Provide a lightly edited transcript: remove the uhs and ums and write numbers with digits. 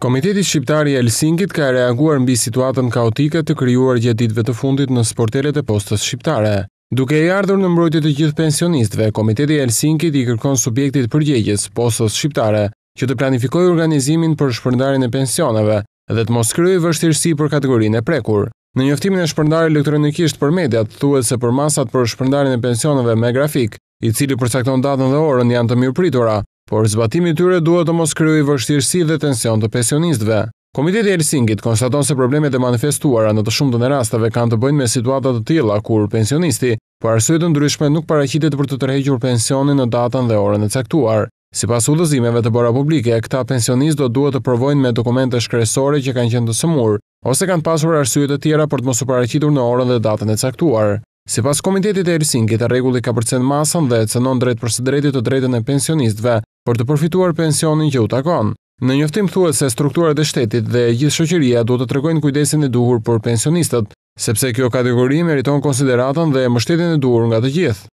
Komiteti Shqiptar i Helsinkit ka reaguar mbi situatën kaotike të krijuar gjatë ditëve të fundit në sportelet e postës shqiptare. Duke i ardhur në mbrojtje të gjithë pensionistëve, Komiteti i Helsinkit i kërkon subjektit përgjegjës, postës shqiptare, që të planifikojë organizimin për shpërndarjen e pensioneve dhe të mos krijojë vështirësi për kategorinë e prekur. Në njoftimin e shpërndarë elektronikisht për mediat, thuhet se për masat për shpërndarjen e pensioneve me grafik, i cili përcakton datën dhe orën, janë të mirëpritura, por zbatimi i tyre duhet të mos krijojë vështirësi dhe tension të pensionistëve. Komiteti i Helsinkit konstaton se problemet e manifestuara në të shumtën e rasteve kanë të bëjnë me situata të tilla kur pensionisti, për arsye të ndryshme, nuk paraqitet për të tërhequr pensionin në datën dhe orën e caktuar. Sipas udhëzimeve të bëra publike, këta pensionistë duhet të provojnë me dokumente shkresore që kanë qenë të sëmurë, ose kanë pasur arsye të tjera për të mos u paraqitur në orën dhe datën e caktuar. Sipas Komitetit të Helsinkit, rregulli ka përcjell masën dhe cënon drejt për së drejti të drejtën e pensionistëve për të përfituar pensionin që u takon. Në njoftim thuhet se strukturat e shtetit dhe gjithë shoqëria duhet të tregojnë kujdesin e duhur për pensionistët, sepse kjo kategori meriton konsideratën dhe mbështetjen e duhur nga të gjithë.